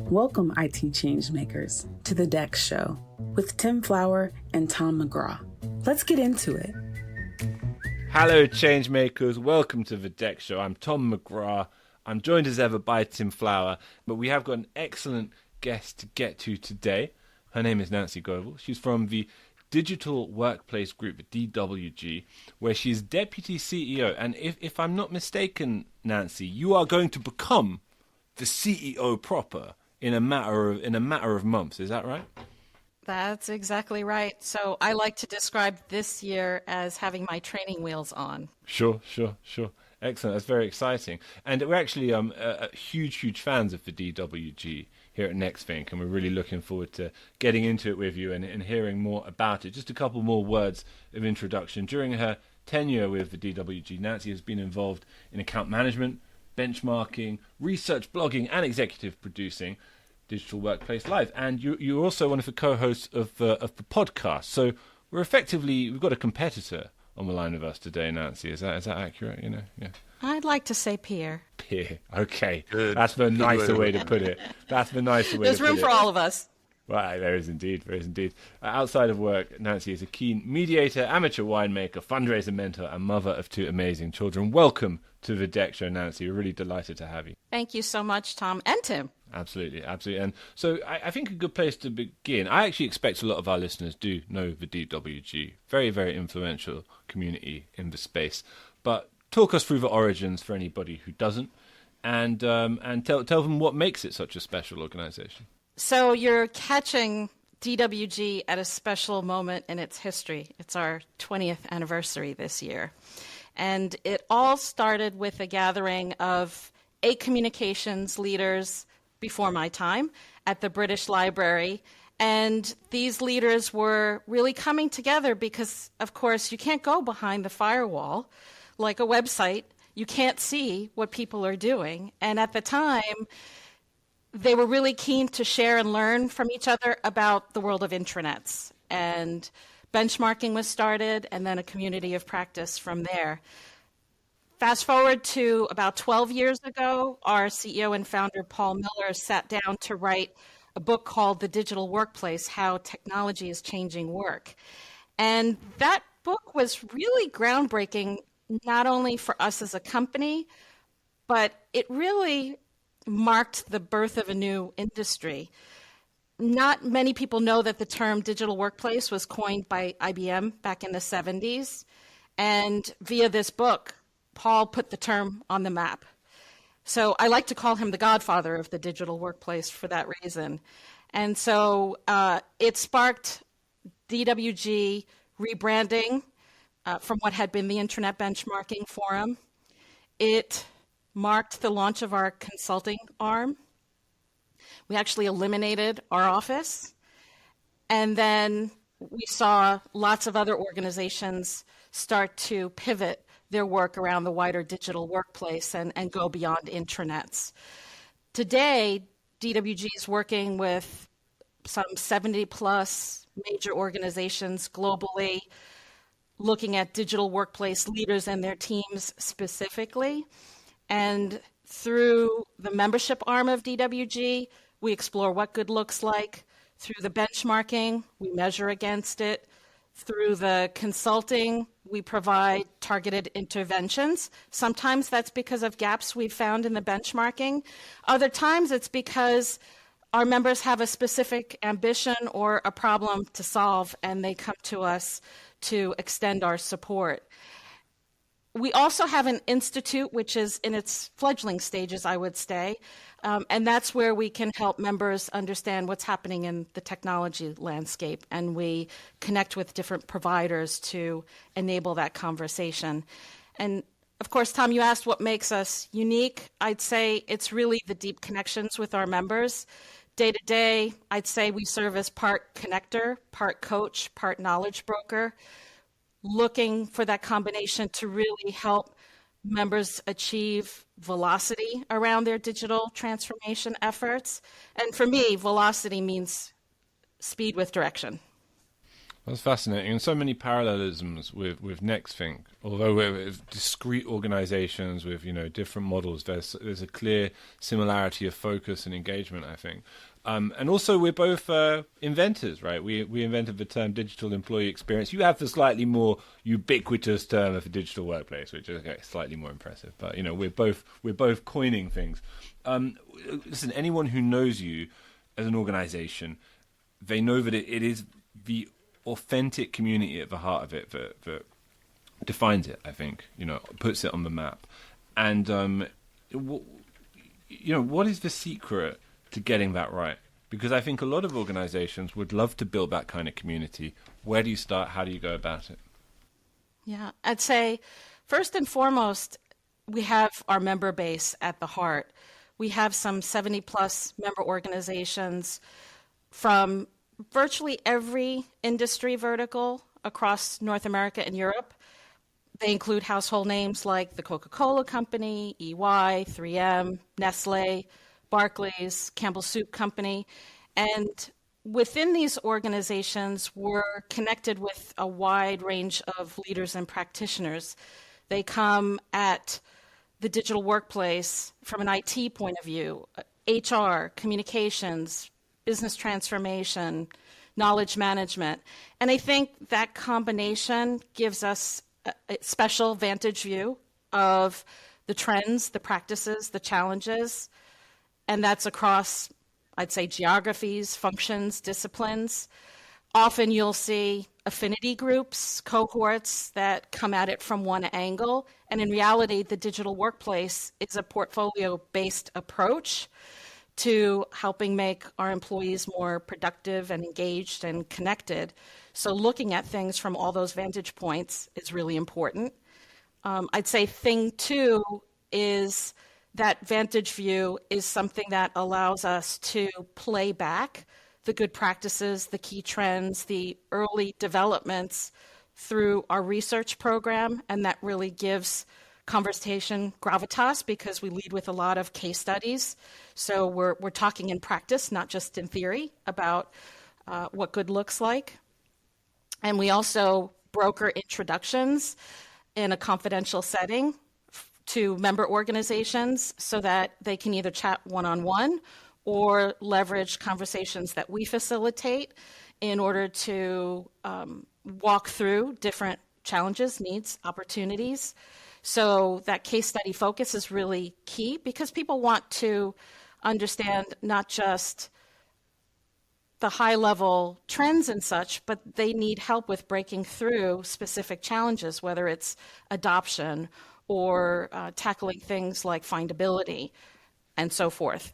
Welcome, IT changemakers, to the DEX Show with Tim Flower and Tom McGraw. Let's get into it. Hello, changemakers. Welcome to the DEX Show. I'm Tom McGraw. I'm joined as ever by Tim Flower, but we have got an excellent guest to get to today. Her name is Nancy Goebel. She's from the Digital Workplace Group, DWG, where she's Deputy CEO. And if I'm not mistaken, Nancy, you are going to become the CEO proper in a matter of months. Is that right? That's exactly right. So I like to describe this year as having my training wheels on. Sure. Excellent. That's very exciting. And we're actually huge fans of the DWG here at NextThink, and we're really looking forward to getting into it with you and hearing more about it. Just a couple more words of introduction. During her tenure with the DWG, Nancy has been involved in account management, benchmarking, research, blogging, and executive producing Digital Workplace Live. And you're also one of the co-hosts of the podcast. So we've got a competitor on the line with us today, Nancy. Is that accurate? Yeah. I'd like to say peer. Peer. Okay. Good. That's the nicer way to put it. There's room for all of us. Right, there is indeed. Outside of work, Nancy is a keen mediator, amateur winemaker, fundraiser mentor, and mother of two amazing children. Welcome to the DEX Show, Nancy. We're really delighted to have you. Thank you so much, Tom and Tim. Absolutely. And so I think a good place to begin, I actually expect a lot of our listeners do know the DWG. Very, very influential community in the space. But talk us through the origins for anybody who doesn't, and tell them what makes it such a special organization. So you're catching DWG at a special moment in its history. It's our 20th anniversary this year. And it all started with a gathering of 8 communications leaders before my time at the British Library. And these leaders were really coming together because, of course, you can't go behind the firewall like a website. You can't see what people are doing. And at the time, they were really keen to share and learn from each other about the world of intranets. And benchmarking was started, and then a community of practice from there. Fast forward to about 12 years ago, our CEO and founder, Paul Miller, sat down to write a book called The Digital Workplace, How Technology is Changing Work. And that book was really groundbreaking, not only for us as a company, but it really marked the birth of a new industry. Not many people know that the term digital workplace was coined by IBM back in the 70s. And via this book, Paul put the term on the map. So I like to call him the godfather of the digital workplace for that reason. And so it sparked DWG rebranding from what had been the Internet Benchmarking Forum. It marked the launch of our consulting arm. We actually eliminated our office. And then we saw lots of other organizations start to pivot their work around the wider digital workplace and go beyond intranets. Today, DWG is working with some 70 plus major organizations globally, looking at digital workplace leaders and their teams specifically. And through the membership arm of DWG, we explore what good looks like. Through the benchmarking, we measure against it. Through the consulting, we provide targeted interventions. Sometimes that's because of gaps we've found in the benchmarking. Other times it's because our members have a specific ambition or a problem to solve, and they come to us to extend our support. We also have an institute, which is in its fledgling stages, I would say, and that's where we can help members understand what's happening in the technology landscape, and we connect with different providers to enable that conversation. And of course, Tom, you asked what makes us unique. I'd say it's really the deep connections with our members. Day to day, I'd say we serve as part connector, part coach, part knowledge broker, looking for that combination to really help members achieve velocity around their digital transformation efforts. And for me, velocity means speed with direction. That's fascinating, and so many parallelisms with NextThink. Although we're discrete organizations with different models, there's a clear similarity of focus and engagement, I think. And also, we're both inventors, right? We invented the term digital employee experience. You have the slightly more ubiquitous term of a digital workplace, which is slightly more impressive. But we're both coining things. Listen, anyone who knows you as an organization, they know that it is the authentic community at the heart of it that defines it, I think, puts it on the map. And, what is the secret to getting that right? Because I think a lot of organizations would love to build that kind of community. Where do you start? How do you go about it? Yeah, I'd say first and foremost, we have our member base at the heart. We have some 70 plus member organizations from virtually every industry vertical across North America and Europe. They include household names like the Coca-Cola Company, EY, 3M, Nestle, Barclays, Campbell Soup Company. And within these organizations, we're connected with a wide range of leaders and practitioners. They come at the digital workplace from an IT point of view, HR, communications, business transformation, knowledge management. And I think that combination gives us a special vantage view of the trends, the practices, the challenges, and that's across, I'd say, geographies, functions, disciplines. Often you'll see affinity groups, cohorts that come at it from one angle, and in reality, the digital workplace is a portfolio-based approach to helping make our employees more productive and engaged and connected. So looking at things from all those vantage points is really important. I'd say thing two is that vantage view is something that allows us to play back the good practices, the key trends, the early developments through our research program, and that really gives conversation gravitas because we lead with a lot of case studies. So we're talking in practice, not just in theory, about what good looks like. And we also broker introductions in a confidential setting to member organizations so that they can either chat one-on-one or leverage conversations that we facilitate in order to walk through different challenges, needs, opportunities. So that case study focus is really key because people want to understand not just the high level trends and such, but they need help with breaking through specific challenges, whether it's adoption or tackling things like findability and so forth.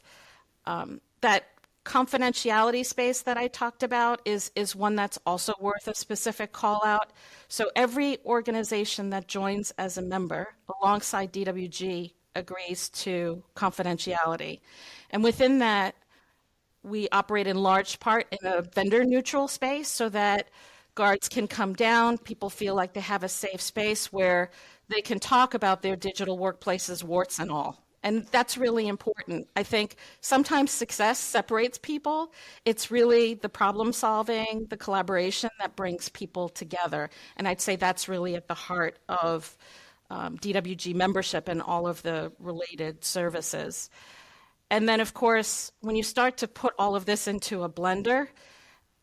That confidentiality space that I talked about is one that's also worth a specific call out. So every organization that joins as a member alongside DWG agrees to confidentiality. And within that, we operate in large part in a vendor neutral space so that guards can come down, people feel like they have a safe space where they can talk about their digital workplaces, warts and all. And that's really important. I think sometimes success separates people. It's really the problem solving, the collaboration that brings people together. And I'd say that's really at the heart of DWG membership and all of the related services. And then, of course, when you start to put all of this into a blender,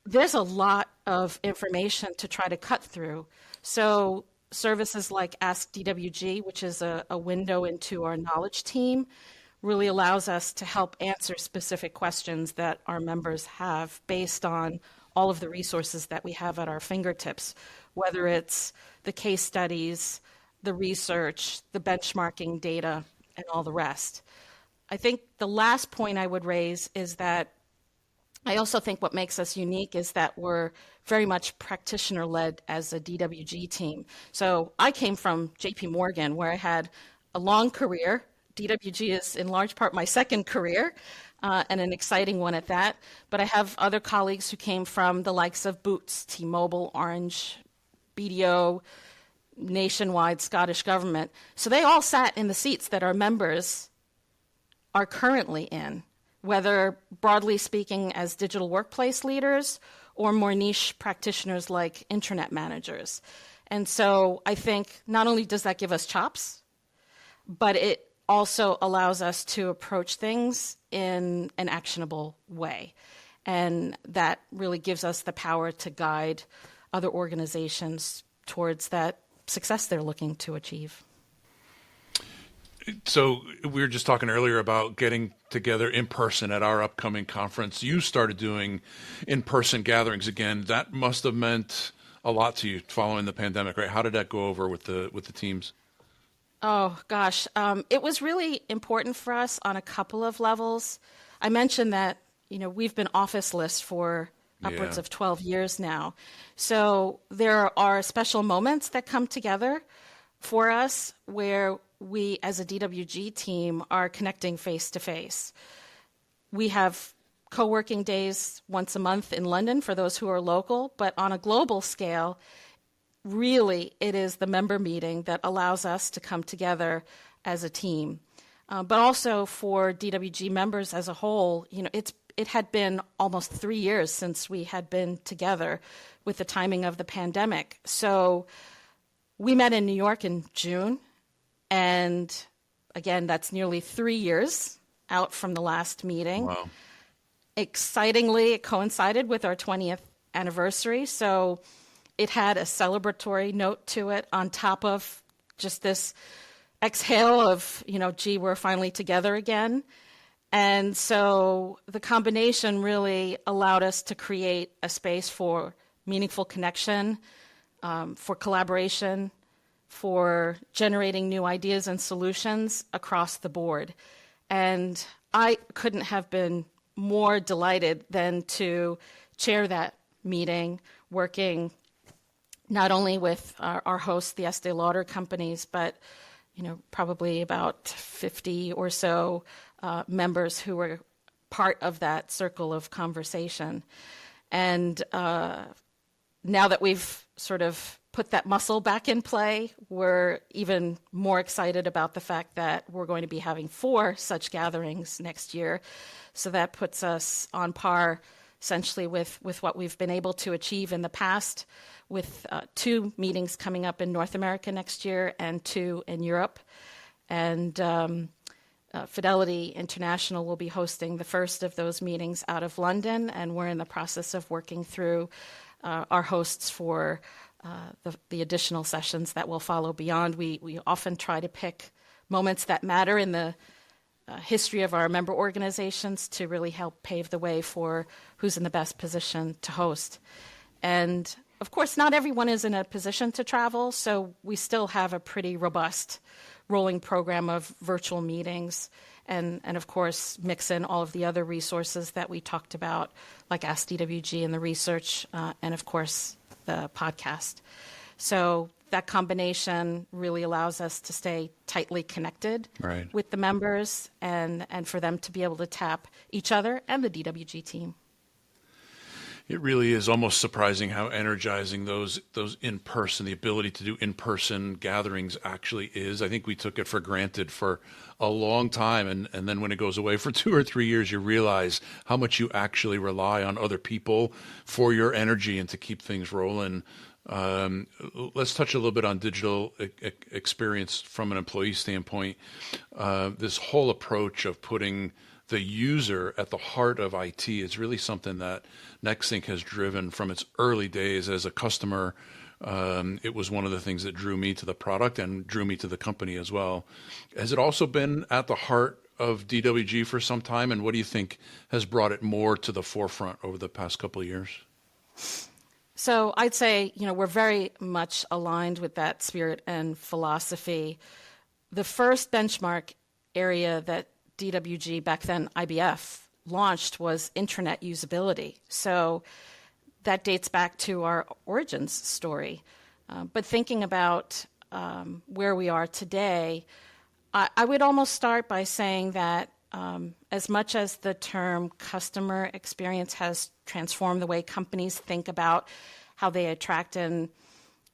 there's a lot of information to try to cut through. So services like Ask DWG, which is a window into our knowledge team, really allows us to help answer specific questions that our members have based on all of the resources that we have at our fingertips, whether it's the case studies, the research, the benchmarking data, and all the rest. I think the last point I would raise is that I also think what makes us unique is that we're very much practitioner-led as a DWG team. So I came from JP Morgan, where I had a long career. DWG is in large part my second career, and an exciting one at that. But I have other colleagues who came from the likes of Boots, T-Mobile, Orange, BDO, Nationwide, Scottish Government. So they all sat in the seats that our members are currently in, whether broadly speaking as digital workplace leaders or more niche practitioners like intranet managers. And so I think not only does that give us chops, but it also allows us to approach things in an actionable way. And that really gives us the power to guide other organizations towards that success they're looking to achieve. So we were just talking earlier about getting together in person at our upcoming conference. You started doing in-person gatherings again. That must have meant a lot to you following the pandemic, right? How did that go over with the teams? Oh, gosh. It was really important for us on a couple of levels. I mentioned that, we've been office-less for upwards of 12 years now. So there are special moments that come together for us where we, as a DWG team, are connecting face-to-face. We have co-working days once a month in London for those who are local, but on a global scale, really, it is the member meeting that allows us to come together as a team. But also for DWG members as a whole, it had been almost 3 years since we had been together with the timing of the pandemic. So we met in New York in June, and again, that's nearly 3 years out from the last meeting. Wow. Excitingly, it coincided with our 20th anniversary, so it had a celebratory note to it on top of just this exhale of, gee, we're finally together again. And so the combination really allowed us to create a space for meaningful connection, for collaboration, for generating new ideas and solutions across the board. And I couldn't have been more delighted than to chair that meeting, working not only with our hosts, the Estee Lauder companies, but probably about 50 or so members who were part of that circle of conversation. And now that we've sort of put that muscle back in play, we're even more excited about the fact that we're going to be having 4 such gatherings next year. So that puts us on par essentially with what we've been able to achieve in the past, with 2 meetings coming up in North America next year and 2 in Europe. And Fidelity International will be hosting the first of those meetings out of London, and we're in the process of working through our hosts for the additional sessions that will follow beyond. We often try to pick moments that matter in the history of our member organizations to really help pave the way for who's in the best position to host. And of course, not everyone is in a position to travel, so we still have a pretty robust rolling program of virtual meetings and of course, mix in all of the other resources that we talked about, like Ask DWG and the research, and of course, the podcast. So that combination really allows us to stay tightly connected with the members and for them to be able to tap each other and the DWG team. It really is almost surprising how energizing those in-person, the ability to do in-person gatherings actually is. I think we took it for granted for a long time, and then when it goes away for 2 or 3 years, you realize how much you actually rely on other people for your energy and to keep things rolling. Let's touch a little bit on digital experience from an employee standpoint. This whole approach of putting the user at the heart of IT is really something that NextSync has driven from its early days as a customer. It was one of the things that drew me to the product and drew me to the company as well. Has it also been at the heart of DWG for some time? And what do you think has brought it more to the forefront over the past couple of years? So I'd say, we're very much aligned with that spirit and philosophy. The first benchmark area that DWG, back then IBF, launched was intranet usability. So that dates back to our origins story. But thinking about where we are today, I would almost start by saying that as much as the term customer experience has transformed the way companies think about how they attract and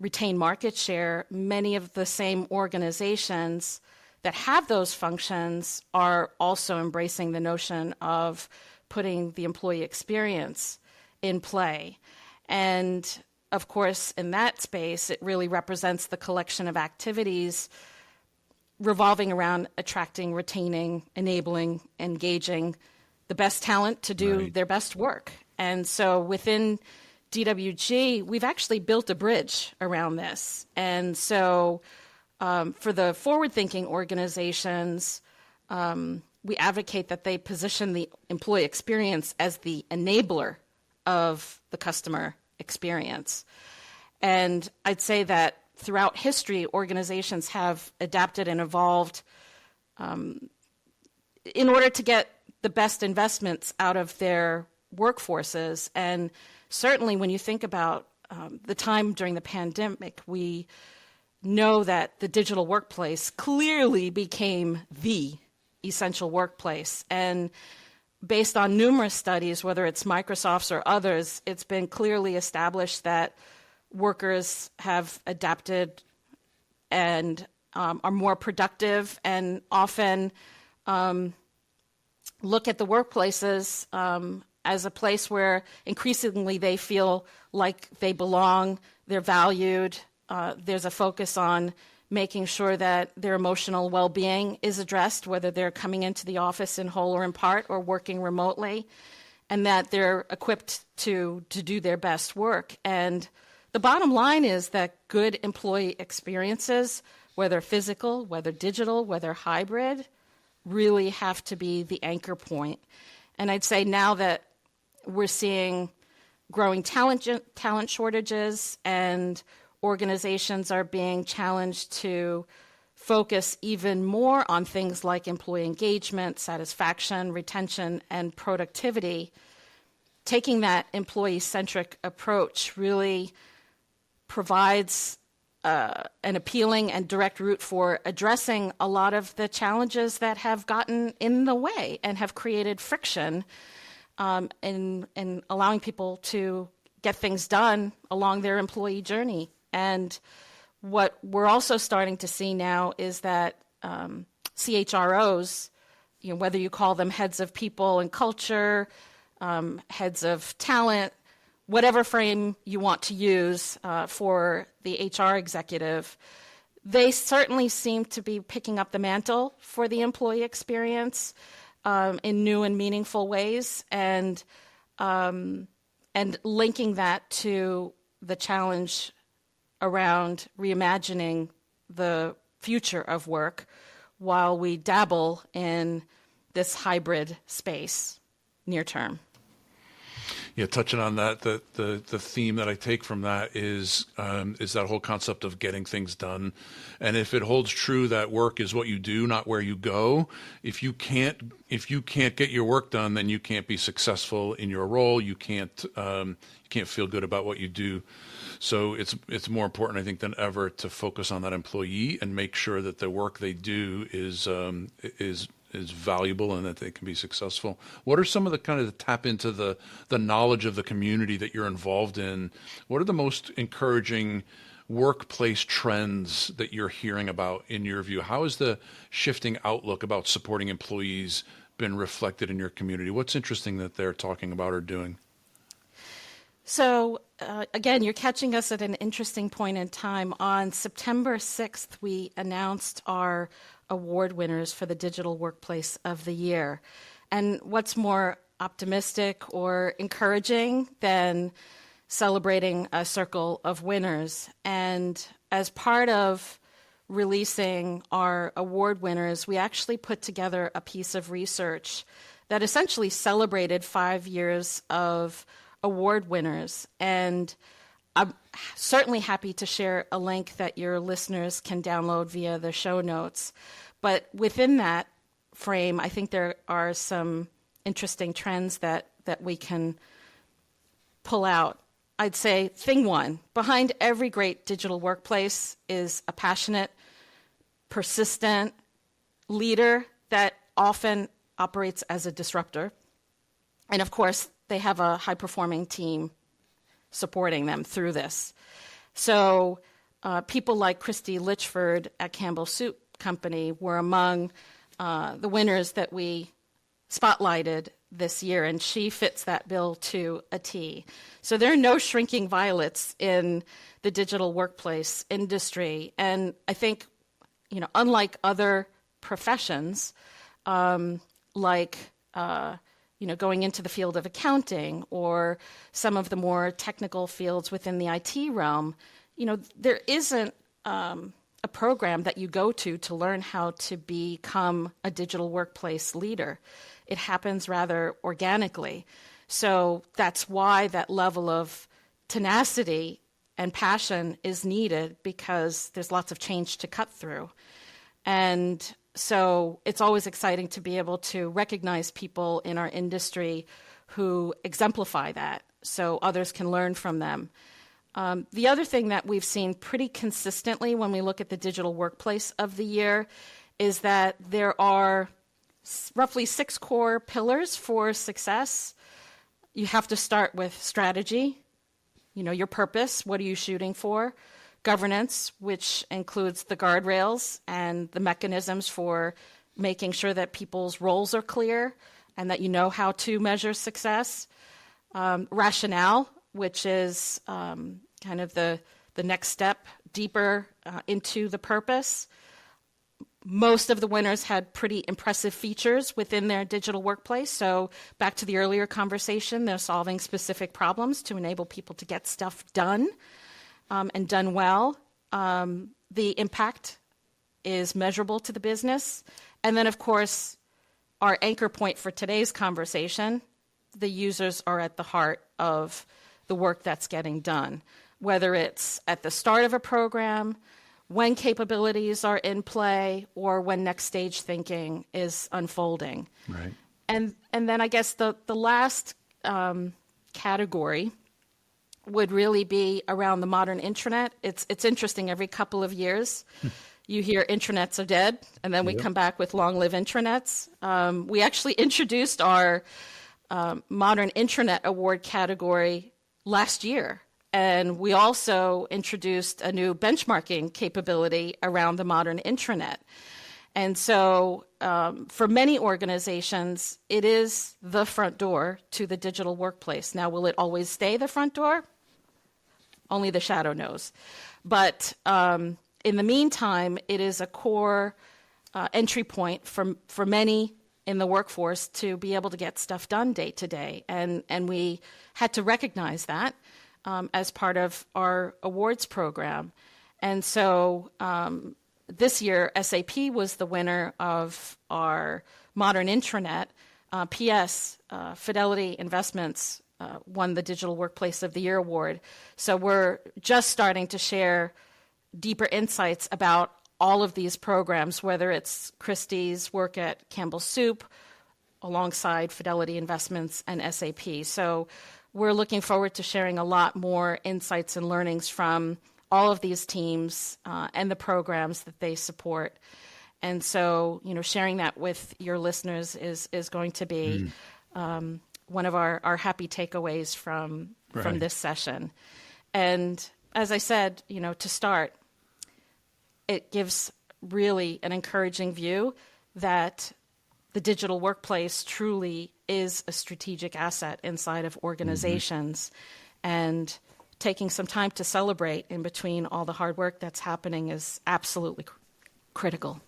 retain market share, many of the same organizations that have those functions are also embracing the notion of putting the employee experience in play. And of course, in that space, it really represents the collection of activities revolving around attracting, retaining, enabling, engaging the best talent to do their best work. And so within DWG, we've actually built a bridge around this. And so for the forward-thinking organizations, we advocate that they position the employee experience as the enabler of the customer experience. And I'd say that throughout history, organizations have adapted and evolved in order to get the best investments out of their workforces. And certainly when you think about the time during the pandemic, we know that the digital workplace clearly became the essential workplace. And based on numerous studies, whether it's Microsoft's or others, it's been clearly established that workers have adapted and are more productive and often look at the workplaces as a place where increasingly they feel like they belong, they're valued. There's a focus on making sure that their emotional well-being is addressed, whether they're coming into the office in whole or in part or working remotely, and that they're equipped to do their best work. And the bottom line is that good employee experiences, whether physical, whether digital, whether hybrid, really have to be the anchor point. And I'd say now that we're seeing growing talent shortages and organizations are being challenged to focus even more on things like employee engagement, satisfaction, retention, and productivity, taking that employee-centric approach really provides an appealing and direct route for addressing a lot of the challenges that have gotten in the way and have created friction in allowing people to get things done along their employee journey. And what we're also starting to see now is that CHROs, whether you call them heads of people and culture, heads of talent, whatever frame you want to use for the HR executive, they certainly seem to be picking up the mantle for the employee experience in new and meaningful ways, and linking that to the challenge around reimagining the future of work while we dabble in this hybrid space near term. Yeah, touching on that, the theme that I take from that is that whole concept of getting things done. And if it holds true that work is what you do, not where you go, if you can't get your work done, then you can't be successful in your role. You can't feel good about what you do. So it's more important, I think, than ever to focus on that employee and make sure that the work they do is valuable and that they can be successful. What are some of the kind of tap into the knowledge of the community that you're involved in? What are the most encouraging workplace trends that you're hearing about in your view? How has the shifting outlook about supporting employees been reflected in your community? What's interesting that they're talking about or doing? So, again, you're catching us at an interesting point in time. On September 6th, we announced our award winners for the Digital Workplace of the Year. And what's more optimistic or encouraging than celebrating a circle of winners? And as part of releasing our award winners, we actually put together a piece of research that essentially celebrated 5 years of award winners. And I'm certainly happy to share a link that your listeners can download via the show notes. But within that frame, I think there are some interesting trends that we can pull out. I'd say thing one, behind every great digital workplace is a passionate, persistent leader that often operates as a disruptor. And of course, they have a high-performing team supporting them through this. So people like Christy Litchford at Campbell Soup Company were among the winners that we spotlighted this year, and she fits that bill to a T. So there are no shrinking violets in the digital workplace industry. And I think, unlike other professions, like going into the field of accounting or some of the more technical fields within the IT realm, there isn't a program that you go to learn how to become a digital workplace leader. It happens rather organically. So that's why that level of tenacity and passion is needed, because there's lots of change to cut through. And so it's always exciting to be able to recognize people in our industry who exemplify that so others can learn from them. The other thing that we've seen pretty consistently when we look at the digital workplace of the year is that there are roughly 6 core pillars for success. You have to start with strategy, your purpose, what are you shooting for? Governance, which includes the guardrails and the mechanisms for making sure that people's roles are clear and that you know how to measure success. Rationale, which is kind of the next step deeper into the purpose. Most of the winners had pretty impressive features within their digital workplace. So back to the earlier conversation, they're solving specific problems to enable people to get stuff done and done well. The impact is measurable to the business. And then, of course, our anchor point for today's conversation, the users are at the heart of the work that's getting done, whether it's at the start of a program, when capabilities are in play, or when next stage thinking is unfolding. Right. And then I guess the last category would really be around the modern intranet. It's interesting, every couple of years you hear intranets are dead, and then we come back with long live intranets. We actually introduced our Modern Intranet Award category last year. And we also introduced a new benchmarking capability around the modern intranet. And so for many organizations, it is the front door to the digital workplace. Now, will it always stay the front door? Only the shadow knows. But in the meantime, it is a core entry point for many in the workforce to be able to get stuff done day to day. And we had to recognize that as part of our awards program. And so this year, SAP was the winner of our Modern Intranet. PS, Fidelity Investments, won the Digital Workplace of the Year award. So we're just starting to share deeper insights about all of these programs, whether it's Christie's work at Campbell Soup, alongside Fidelity Investments and SAP. So we're looking forward to sharing a lot more insights and learnings from all of these teams and the programs that they support. And so, sharing that with your listeners is going to be one of our happy takeaways from this session. And as I said, to start, it gives really an encouraging view that the digital workplace truly is a strategic asset inside of organizations. And taking some time to celebrate in between all the hard work that's happening is absolutely critical.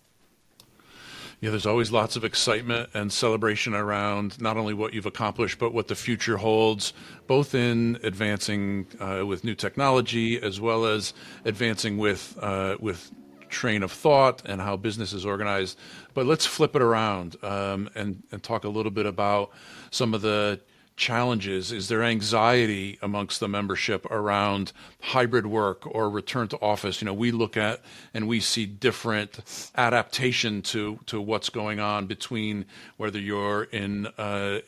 Yeah, there's always lots of excitement and celebration around not only what you've accomplished, but what the future holds, both in advancing with new technology as well as advancing with train of thought and how business is organized. But let's flip it around and talk a little bit about some of the challenges. Is there anxiety amongst the membership around hybrid work or return to office? We look at and we see different adaptation to what's going on between whether you're in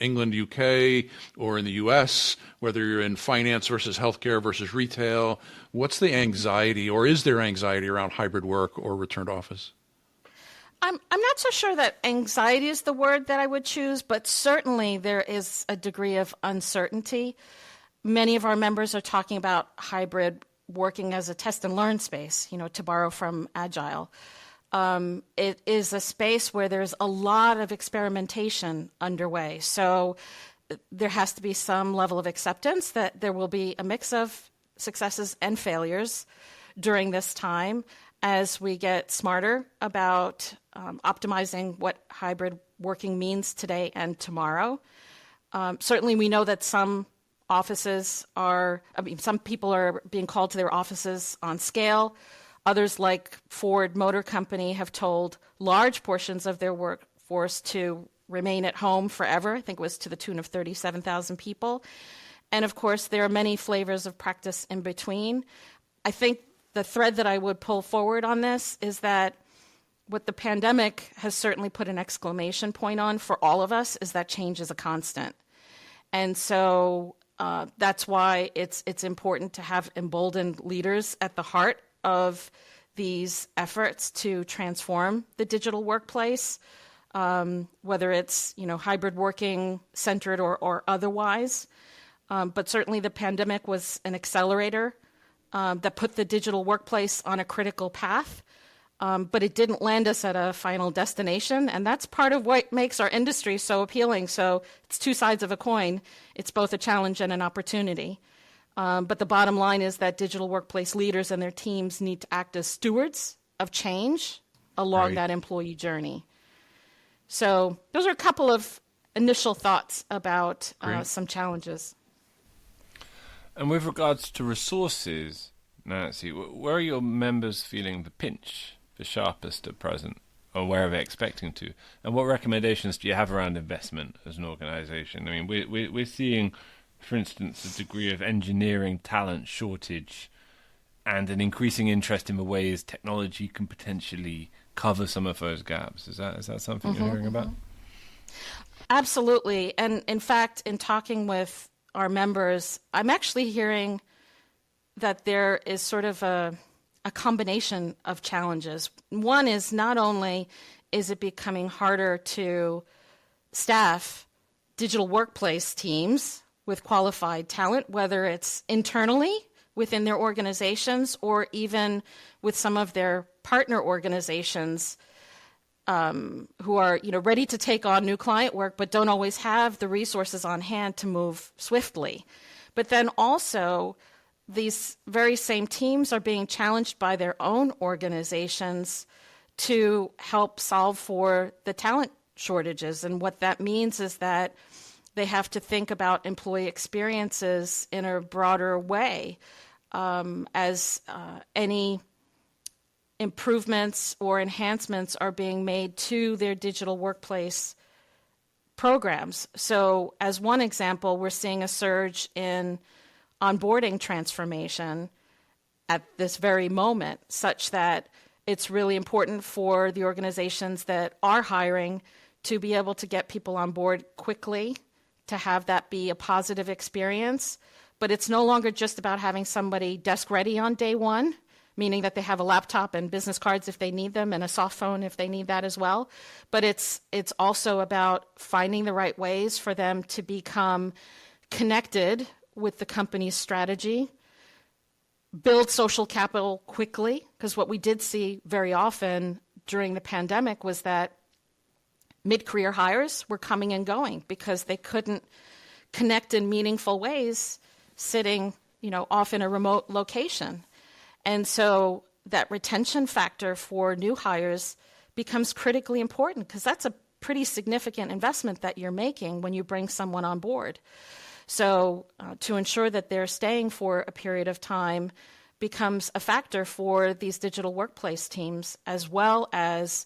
England, UK, or in the US, whether you're in finance versus healthcare versus retail. What's the anxiety, or is there anxiety around hybrid work or return to office? I'm not so sure that anxiety is the word that I would choose, but certainly there is a degree of uncertainty. Many of our members are talking about hybrid working as a test and learn space, to borrow from Agile. it is a space where there's a lot of experimentation underway. So there has to be some level of acceptance that there will be a mix of successes and failures during this time as we get smarter about optimizing what hybrid working means today and tomorrow. Certainly we know that some people are being called to their offices on scale. Others, like Ford Motor Company, have told large portions of their workforce to remain at home forever. I think it was to the tune of 37,000 people. And of course, there are many flavors of practice in between. I think the thread that I would pull forward on this is that what the pandemic has certainly put an exclamation point on for all of us is that change is a constant. And so that's why it's important to have emboldened leaders at the heart of these efforts to transform the digital workplace, whether it's hybrid working centered or otherwise. But certainly the pandemic was an accelerator that put the digital workplace on a critical path. But it didn't land us at a final destination, and that's part of what makes our industry so appealing. So it's two sides of a coin. It's both a challenge and an opportunity. But the bottom line is that digital workplace leaders and their teams need to act as stewards of change along that employee journey. So those are a couple of initial thoughts about some challenges. And with regards to resources, Nancy, where are your members feeling the pinch, the sharpest at present, or where are they expecting to? And what recommendations do you have around investment as an organization? I mean, we're seeing, for instance, a degree of engineering talent shortage and an increasing interest in the ways technology can potentially cover some of those gaps. Is that something you're hearing about? Absolutely. And in fact, in talking with our members, I'm actually hearing that there is sort of a combination of challenges. One is not only is it becoming harder to staff digital workplace teams with qualified talent, whether it's internally within their organizations or even with some of their partner organizations who are ready to take on new client work but don't always have the resources on hand to move swiftly. But then also these very same teams are being challenged by their own organizations to help solve for the talent shortages. And what that means is that they have to think about employee experiences in a broader way as any improvements or enhancements are being made to their digital workplace programs. So as one example, we're seeing a surge in onboarding transformation at this very moment, such that it's really important for the organizations that are hiring to be able to get people on board quickly, to have that be a positive experience. But it's no longer just about having somebody desk ready on day one, meaning that they have a laptop and business cards if they need them and a soft phone if they need that as well. But it's also about finding the right ways for them to become connected with the company's strategy, build social capital quickly, because what we did see very often during the pandemic was that mid-career hires were coming and going because they couldn't connect in meaningful ways sitting, off in a remote location. And so that retention factor for new hires becomes critically important because that's a pretty significant investment that you're making when you bring someone on board. So to ensure that they're staying for a period of time becomes a factor for these digital workplace teams, as well as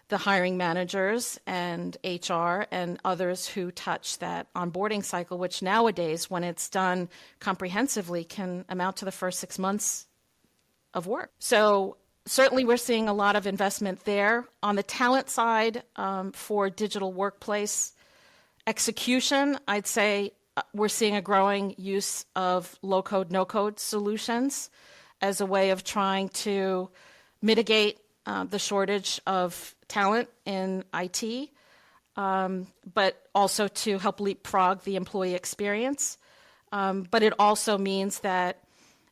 the hiring managers and HR and others who touch that onboarding cycle, which nowadays, when it's done comprehensively, can amount to the first 6 months of work. So certainly we're seeing a lot of investment there. On the talent side, for digital workplace execution, I'd say we're seeing a growing use of low-code, no-code solutions as a way of trying to mitigate the shortage of talent in IT, but also to help leapfrog the employee experience. But it also means that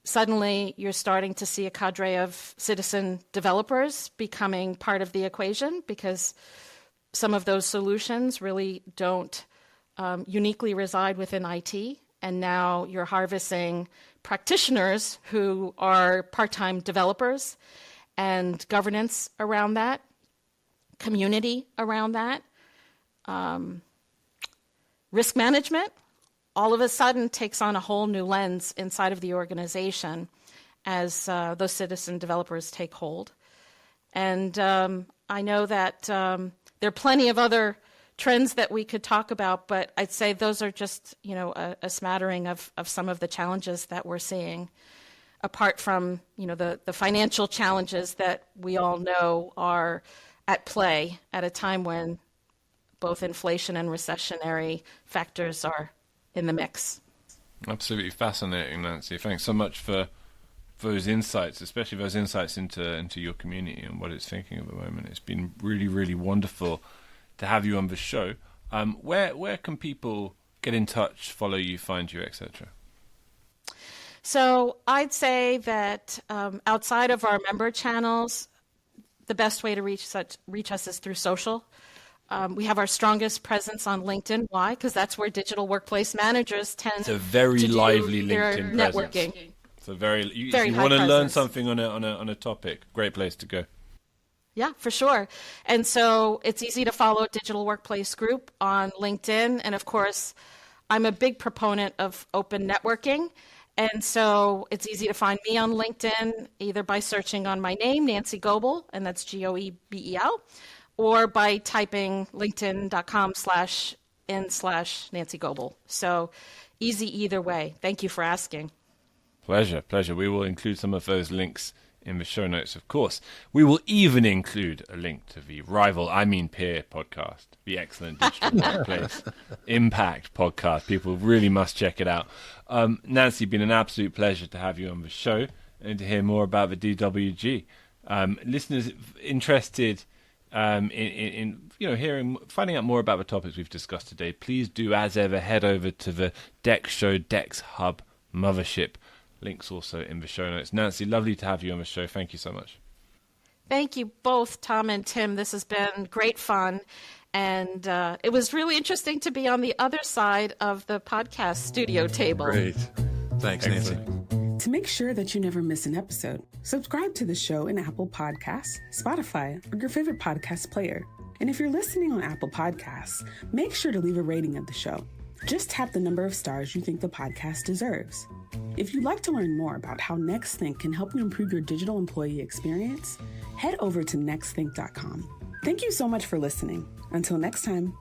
Suddenly, you're starting to see a cadre of citizen developers becoming part of the equation because some of those solutions really don't uniquely reside within IT. And now you're harvesting practitioners who are part-time developers, and governance around that, community around that, risk management all of a sudden takes on a whole new lens inside of the organization as those citizen developers take hold. And I know that there are plenty of other trends that we could talk about, but I'd say those are just, a smattering of some of the challenges that we're seeing, apart from, the financial challenges that we all know are at play at a time when both inflation and recessionary factors are in the mix. Absolutely fascinating, Nancy. Thanks so much for those insights, especially those insights into your community and what it's thinking at the moment. It's been really, really wonderful to have you on the show. Where can people get in touch, follow you, find you, etc.? So I'd say that outside of our member channels, the best way to reach us is through social. We have our strongest presence on LinkedIn. Why? Because that's where digital workplace managers tend to do very lively their LinkedIn networking. presence. So very you Very want to high learn presence. something on a topic. Great place to go. Yeah, for sure. And so it's easy to follow Digital Workplace Group on LinkedIn. And of course, I'm a big proponent of open networking. And so it's easy to find me on LinkedIn, either by searching on my name, Nancy Goebel, and that's Goebel, or by typing linkedin.com/n/Nancy Goebel. So easy either way. Thank you for asking. Pleasure. We will include some of those links in the show notes, of course. We will even include a link to the peer podcast, the excellent Digital Workplace Impact podcast. People really must check it out. Nancy, been an absolute pleasure to have you on the show and to hear more about the DWG. Listeners interested in finding out more about the topics we've discussed today, please do, as ever, head over to the DEX Show, DEX Hub Mothership. Links also in the show notes. Nancy, lovely to have you on the show. Thank you so much. Thank you both, Tom and Tim. This has been great fun. And it was really interesting to be on the other side of the podcast studio table. Great. Thanks, Nancy. To make sure that you never miss an episode, subscribe to the show in Apple Podcasts, Spotify, or your favorite podcast player. And if you're listening on Apple Podcasts, make sure to leave a rating of the show. Just tap the number of stars you think the podcast deserves. If you'd like to learn more about how NextThink can help you improve your digital employee experience, head over to nextthink.com. Thank you so much for listening. Until next time.